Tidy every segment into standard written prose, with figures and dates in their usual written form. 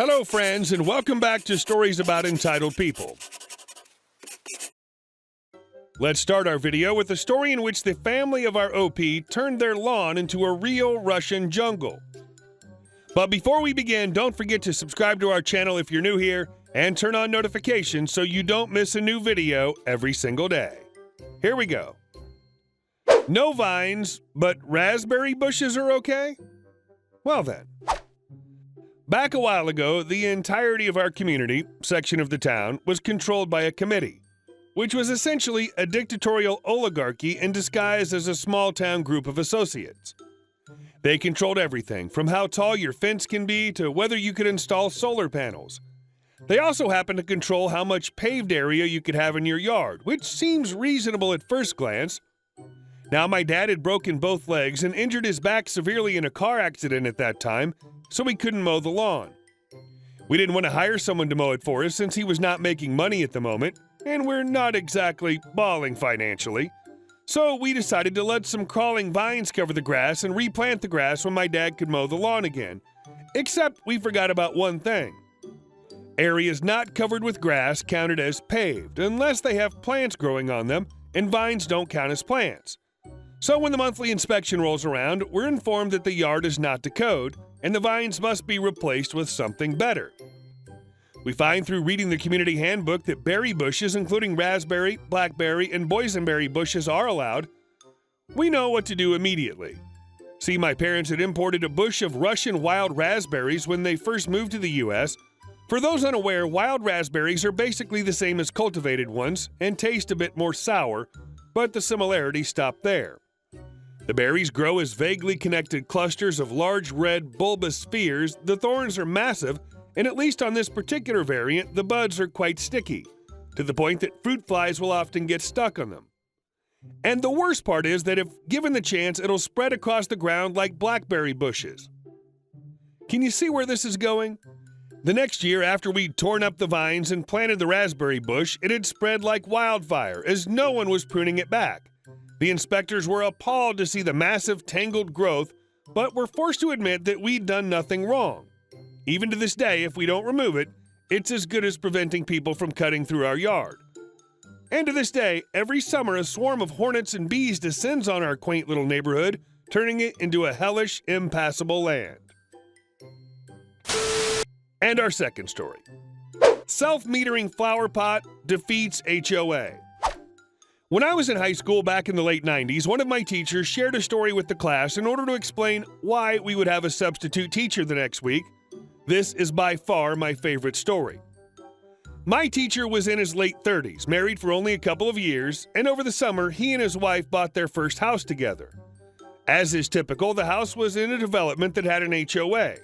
Hello, friends, and welcome back to Stories About Entitled People. Let's start our video with a story in which the family of our OP turned their lawn into a real Russian jungle. But before we begin, don't forget to subscribe to our channel if you're new here and turn on notifications so you don't miss a new video every single day. Here we go. No vines, but raspberry bushes are okay? Well then. Back a while ago, the entirety of our community, section of the town, was controlled by a committee, which was essentially a dictatorial oligarchy in disguise as a small-town group of associates. They controlled everything, from how tall your fence can be to whether you could install solar panels. They also happened to control how much paved area you could have in your yard, which seems reasonable at first glance. Now, my dad had broken both legs and injured his back severely in a car accident at that time, so we couldn't mow the lawn. We didn't want to hire someone to mow it for us since he was not making money at the moment, and we're not exactly balling financially. So we decided to let some crawling vines cover the grass and replant the grass when my dad could mow the lawn again. Except we forgot about one thing. Areas not covered with grass counted as paved unless they have plants growing on them, and vines don't count as plants. So when the monthly inspection rolls around, we're informed that the yard is not to code, and the vines must be replaced with something better. We find through reading the community handbook that berry bushes, including raspberry, blackberry, and boysenberry bushes, are allowed. We know what to do immediately. See, my parents had imported a bush of Russian wild raspberries when they first moved to the U.S. For those unaware, wild raspberries are basically the same as cultivated ones and taste a bit more sour, but the similarities stop there. The berries grow as vaguely connected clusters of large red bulbous spheres. The thorns are massive, and at least on this particular variant, the buds are quite sticky, to the point that fruit flies will often get stuck on them. And the worst part is that if given the chance, it'll spread across the ground like blackberry bushes. Can you see where this is going? The next year, after we'd torn up the vines and planted the raspberry bush, it had spread like wildfire, as no one was pruning it back. The inspectors were appalled to see the massive, tangled growth, but were forced to admit that we'd done nothing wrong. Even to this day, if we don't remove it, it's as good as preventing people from cutting through our yard. And to this day, every summer a swarm of hornets and bees descends on our quaint little neighborhood, turning it into a hellish, impassable land. And our second story. Self-metering flower pot defeats HOA. When I was in high school back in the late 90s, one of my teachers shared a story with the class in order to explain why we would have a substitute teacher the next week. This is by far my favorite story. My teacher was in his late 30s, married for only a couple of years, and over the summer, he and his wife bought their first house together. As is typical, the house was in a development that had an HOA.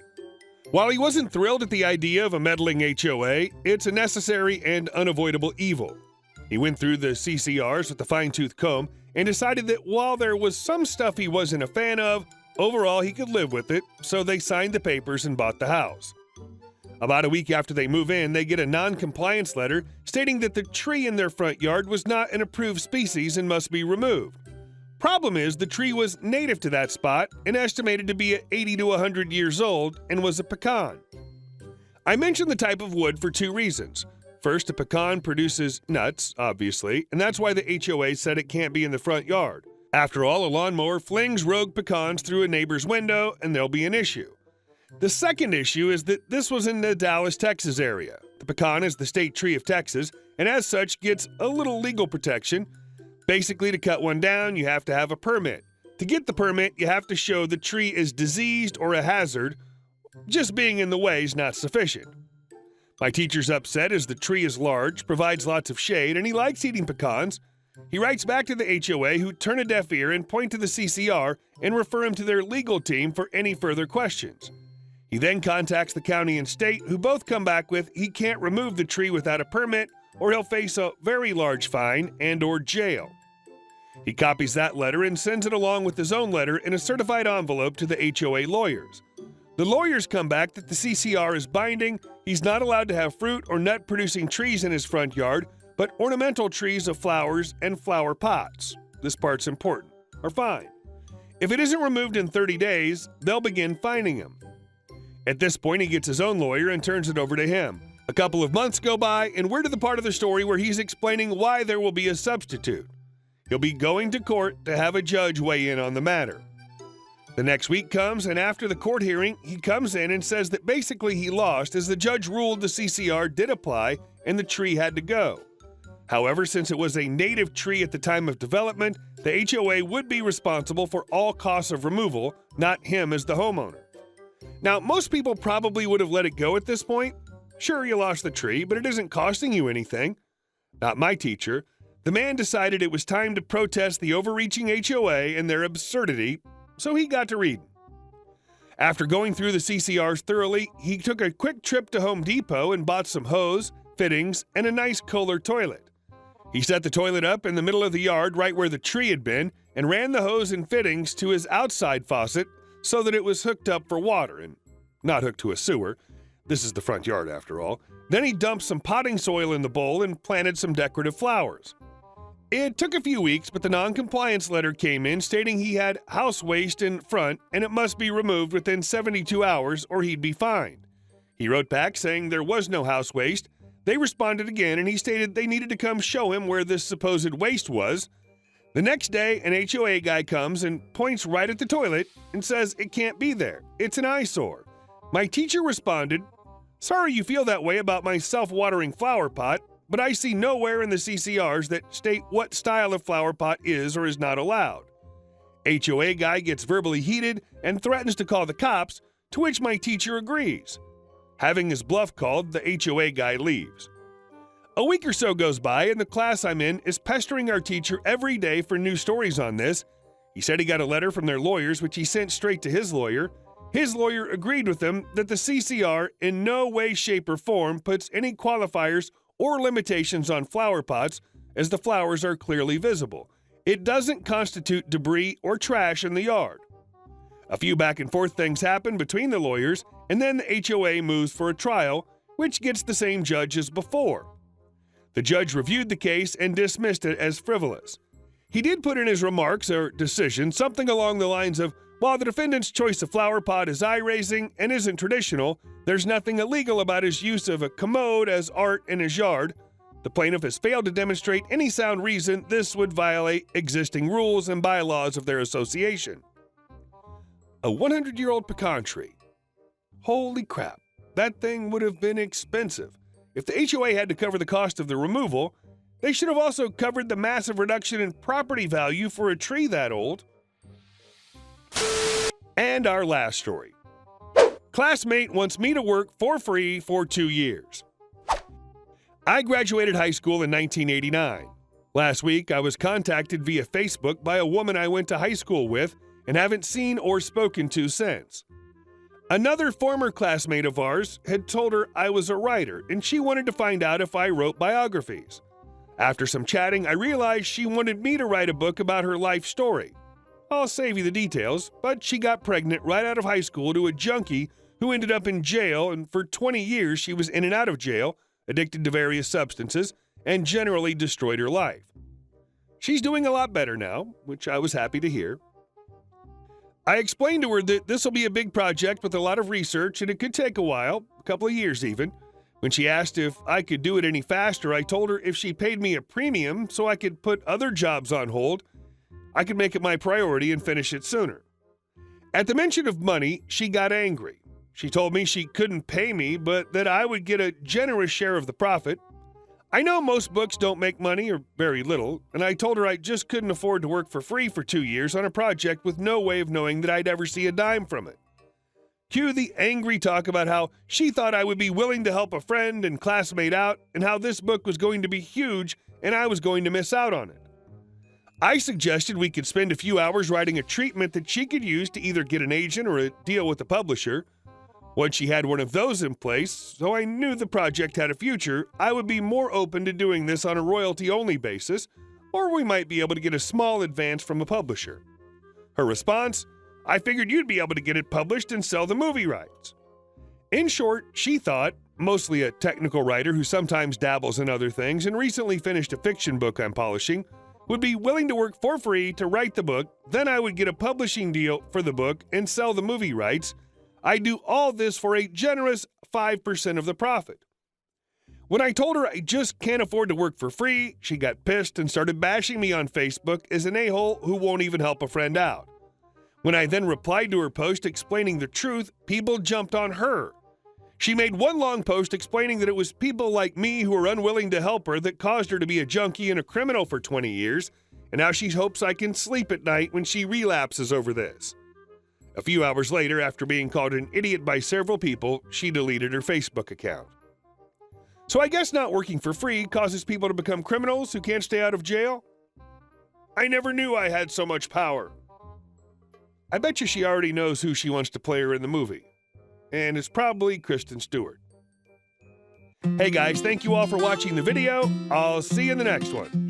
While he wasn't thrilled at the idea of a meddling HOA, it's a necessary and unavoidable evil. He went through the CCRs with a fine-tooth comb and decided that while there was some stuff he wasn't a fan of, overall he could live with it, so they signed the papers and bought the house. About a week after they move in, they get a non-compliance letter stating that the tree in their front yard was not an approved species and must be removed. Problem is, the tree was native to that spot and estimated to be 80 to 100 years old and was a pecan. I mention the type of wood for two reasons. First, a pecan produces nuts, obviously, and that's why the HOA said it can't be in the front yard. After all, a lawnmower flings rogue pecans through a neighbor's window, and there'll be an issue. The second issue is that this was in the Dallas, Texas area. The pecan is the state tree of Texas, and as such gets a little legal protection. Basically, to cut one down, you have to have a permit. To get the permit, you have to show the tree is diseased or a hazard. Just being in the way is not sufficient. My teacher's upset as the tree is large, provides lots of shade, and he likes eating pecans. He writes back to the HOA, who turn a deaf ear and point to the CCR and refer him to their legal team for any further questions. He then contacts the county and state, who both come back with he can't remove the tree without a permit or he'll face a very large fine and/or jail. He copies that letter and sends it along with his own letter in a certified envelope to the HOA lawyers. The lawyers come back that the CCR is binding. He's not allowed to have fruit or nut-producing trees in his front yard, but ornamental trees of flowers and flower pots, this part's important, are fine. If it isn't removed in 30 days, they'll begin fining him. At this point, he gets his own lawyer and turns it over to him. A couple of months go by, and we're to the part of the story where he's explaining why there will be a substitute. He'll be going to court to have a judge weigh in on the matter. The next week comes, and after the court hearing, he comes in and says that basically he lost as the judge ruled the CCR did apply and the tree had to go. However, since it was a native tree at the time of development, the HOA would be responsible for all costs of removal, not him as the homeowner. Now, most people probably would have let it go at this point. Sure, you lost the tree, but it isn't costing you anything. Not my teacher. The man decided it was time to protest the overreaching HOA and their absurdity, so he got to reading. After going through the CCRs thoroughly, he took a quick trip to Home Depot and bought some hose, fittings, and a nice Kohler toilet. He set the toilet up in the middle of the yard right where the tree had been and ran the hose and fittings to his outside faucet so that it was hooked up for water and not hooked to a sewer. This is the front yard after all. Then he dumped some potting soil in the bowl and planted some decorative flowers. It took a few weeks, but the non-compliance letter came in stating he had house waste in front and it must be removed within 72 hours or he'd be fined. He wrote back saying there was no house waste. They responded again and he stated they needed to come show him where this supposed waste was. The next day, an HOA guy comes and points right at the toilet and says it can't be there. It's an eyesore. My teacher responded, "Sorry you feel that way about my self-watering flower pot, but I see nowhere in the CCRs that state what style of flower pot is or is not allowed." HOA guy gets verbally heated and threatens to call the cops, to which my teacher agrees. Having his bluff called, the HOA guy leaves. A week or so goes by and the class I'm in is pestering our teacher every day for new stories on this. He said he got a letter from their lawyers which he sent straight to his lawyer. His lawyer agreed with him that the CCR in no way, shape, or form puts any qualifiers or limitations on flower pots as the flowers are clearly visible. It doesn't constitute debris or trash in the yard. A few back and forth things happen between the lawyers, and then the HOA moves for a trial, which gets the same judge as before. The judge reviewed the case and dismissed it as frivolous. He did put in his remarks or decision something along the lines of, while the defendant's choice of flower pot is eye-raising and isn't traditional, there's nothing illegal about his use of a commode as art in his yard. The plaintiff has failed to demonstrate any sound reason this would violate existing rules and bylaws of their association. A 100-year-old pecan tree. Holy crap, that thing would have been expensive. If the HOA had to cover the cost of the removal, they should have also covered the massive reduction in property value for a tree that old. And our last story. Classmate wants me to work for free for 2 years. I graduated high school in 1989. Last week, I was contacted via Facebook by a woman I went to high school with and haven't seen or spoken to since. Another former classmate of ours had told her I was a writer and she wanted to find out if I wrote biographies. After some chatting, I realized she wanted me to write a book about her life story. I'll save you the details, but she got pregnant right out of high school to a junkie who ended up in jail, and for 20 years she was in and out of jail, addicted to various substances, and generally destroyed her life. She's doing a lot better now, which I was happy to hear. I explained to her that this will be a big project with a lot of research and it could take a while, a couple of years even. When she asked if I could do it any faster, I told her if she paid me a premium so I could put other jobs on hold, I could make it my priority and finish it sooner. At the mention of money, she got angry. She told me she couldn't pay me, but that I would get a generous share of the profit. I know most books don't make money or very little, and I told her I just couldn't afford to work for free for 2 years on a project with no way of knowing that I'd ever see a dime from it. Cue the angry talk about how she thought I would be willing to help a friend and classmate out and how this book was going to be huge and I was going to miss out on it. I suggested we could spend a few hours writing a treatment that she could use to either get an agent or a deal with a publisher. Once she had one of those in place, so I knew the project had a future, I would be more open to doing this on a royalty-only basis, or we might be able to get a small advance from a publisher. Her response, I figured you'd be able to get it published and sell the movie rights. In short, she thought, mostly a technical writer who sometimes dabbles in other things and recently finished a fiction book I'm polishing, would be willing to work for free to write the book, then I would get a publishing deal for the book and sell the movie rights. I do all this for a generous 5% of the profit. When I told her I just can't afford to work for free, she got pissed and started bashing me on Facebook as an a-hole who won't even help a friend out. When I then replied to her post explaining the truth, people jumped on her. She made one long post explaining that it was people like me who were unwilling to help her that caused her to be a junkie and a criminal for 20 years, and now she hopes I can sleep at night when she relapses over this. A few hours later, after being called an idiot by several people, she deleted her Facebook account. So I guess not working for free causes people to become criminals who can't stay out of jail? I never knew I had so much power. I bet you she already knows who she wants to play her in the movie. And it's probably Kristen Stewart. Hey guys, thank you all for watching the video. I'll see you in the next one.